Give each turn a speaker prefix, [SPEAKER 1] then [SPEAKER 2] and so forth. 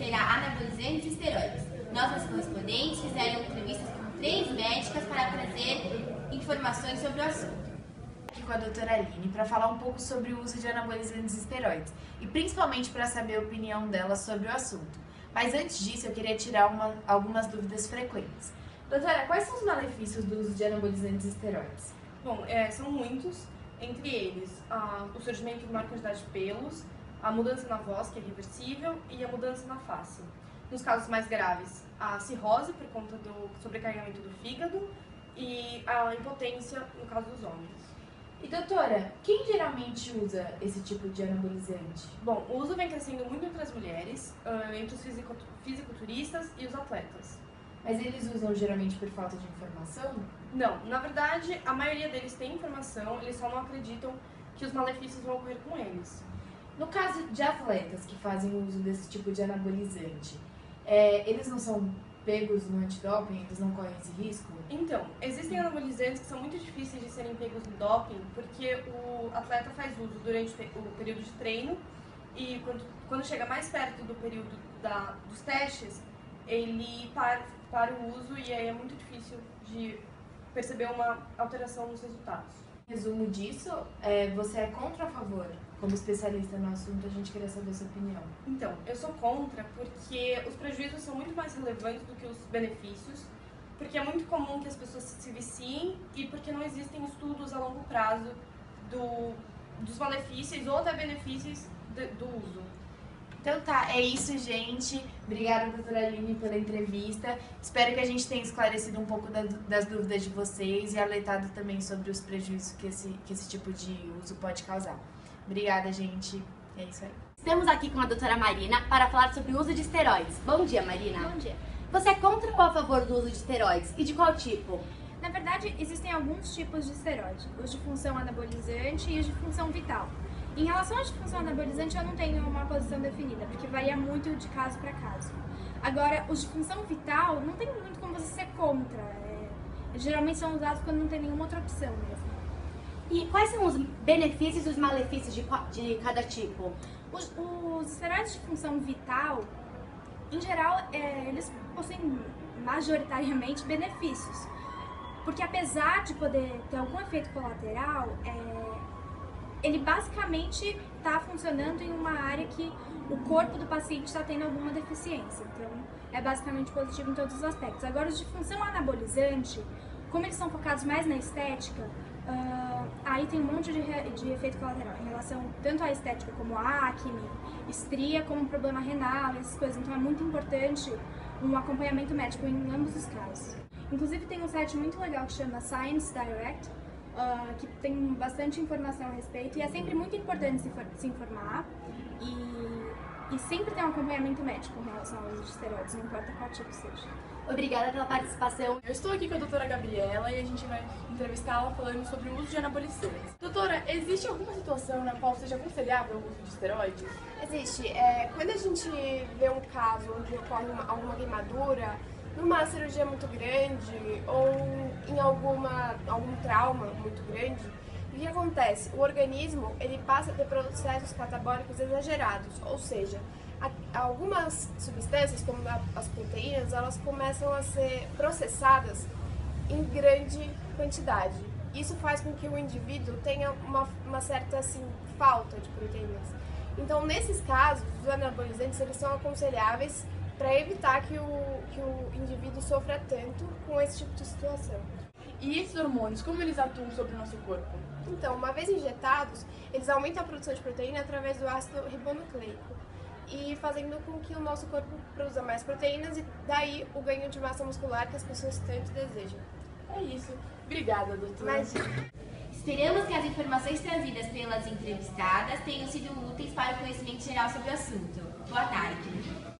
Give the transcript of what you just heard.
[SPEAKER 1] referir a anabolizantes e esteroides. Nossas correspondentes fizeram entrevistas com 3 médicas para trazer informações sobre o assunto.
[SPEAKER 2] Aqui com a doutora Aline para falar um pouco sobre o uso de anabolizantes e esteroides e principalmente para saber a opinião dela sobre o assunto. Mas antes disso eu queria tirar algumas dúvidas frequentes. Doutora, quais são os malefícios do uso de anabolizantes e esteroides?
[SPEAKER 3] Bom, são muitos, entre eles o surgimento de maior quantidade de pelos, a mudança na voz, que é reversível, e a mudança na face. Nos casos mais graves, a cirrose, por conta do sobrecarregamento do fígado, e a impotência, no caso dos homens.
[SPEAKER 2] E doutora, quem geralmente usa esse tipo de anabolizante?
[SPEAKER 3] Bom, o uso vem crescendo muito entre as mulheres, entre os fisiculturistas e os atletas.
[SPEAKER 2] Mas eles usam geralmente por falta de informação?
[SPEAKER 3] Não, na verdade, a maioria deles tem informação, eles só não acreditam que os malefícios vão ocorrer com eles.
[SPEAKER 2] No caso de atletas que fazem uso desse tipo de anabolizante, eles não são pegos no antidoping? Eles não correm esse risco?
[SPEAKER 3] Então, existem anabolizantes que são muito difíceis de serem pegos no doping, porque o atleta faz uso durante o período de treino e quando chega mais perto do período dos testes, ele para o uso e aí é muito difícil de perceber uma alteração nos resultados.
[SPEAKER 2] Resumo disso, você é contra ou a favor? Como especialista no assunto, a gente queria saber a sua opinião.
[SPEAKER 3] Então, eu sou contra porque os prejuízos são muito mais relevantes do que os benefícios, porque é muito comum que as pessoas se viciem e porque não existem estudos a longo prazo dos malefícios ou até benefícios do uso.
[SPEAKER 2] Então tá, é isso, gente. Obrigada, doutora Aline, pela entrevista. Espero que a gente tenha esclarecido um pouco das dúvidas de vocês e alertado também sobre os prejuízos que esse tipo de uso pode causar. Obrigada, gente. É isso aí.
[SPEAKER 1] Estamos aqui com a doutora Marina para falar sobre o uso de esteroides. Bom dia, Marina.
[SPEAKER 4] Bom dia.
[SPEAKER 1] Você é contra ou a favor do uso de esteroides? E de qual tipo?
[SPEAKER 4] Na verdade, existem alguns tipos de esteroide, os de função anabolizante e os de função vital. Em relação aos de função anabolizante, eu não tenho uma posição definida, porque varia muito de caso para caso. Agora, os de função vital, não tem muito como você ser contra. Geralmente são usados quando não tem nenhuma outra opção mesmo.
[SPEAKER 1] E quais são os benefícios e os malefícios de cada tipo?
[SPEAKER 4] Os esteroides de função vital, em geral, eles possuem majoritariamente benefícios. Porque apesar de poder ter algum efeito colateral, ele basicamente está funcionando em uma área que o corpo do paciente está tendo alguma deficiência. Então, é basicamente positivo em todos os aspectos. Agora, os de função anabolizante, como eles são focados mais na estética, aí tem um monte de efeito colateral em relação tanto à estética como a acne, estria, como problema renal, essas coisas. Então, é muito importante um acompanhamento médico em ambos os casos. Inclusive, tem um site muito legal que chama Science Direct, que tem bastante informação a respeito e é sempre muito importante se informar e sempre ter um acompanhamento médico em relação ao uso de esteroides, não importa qual tipo seja.
[SPEAKER 1] Obrigada pela participação.
[SPEAKER 5] Eu estou aqui com a doutora Gabriela e a gente vai entrevistá-la falando sobre o uso de anabolizantes. Doutora, existe alguma situação na qual seja aconselhável o uso de esteroides?
[SPEAKER 6] Existe. Quando a gente vê um caso onde ocorre alguma queimadura, numa cirurgia muito grande ou em algum trauma muito grande, o que acontece? O organismo ele passa a ter processos catabólicos exagerados, ou seja, algumas substâncias, como as proteínas, elas começam a ser processadas em grande quantidade. Isso faz com que o indivíduo tenha uma certa falta de proteínas. Então, nesses casos, os anabolizantes eles são aconselháveis para evitar que o indivíduo sofra tanto com esse tipo de situação.
[SPEAKER 5] E esses hormônios, como eles atuam sobre o nosso corpo?
[SPEAKER 6] Então, uma vez injetados, eles aumentam a produção de proteína através do ácido ribonucleico e fazendo com que o nosso corpo produza mais proteínas e daí o ganho de massa muscular que as pessoas tanto desejam.
[SPEAKER 5] É isso. Obrigada, doutora.
[SPEAKER 1] Esperamos que as informações trazidas pelas entrevistadas tenham sido úteis para o conhecimento geral sobre o assunto. Boa tarde.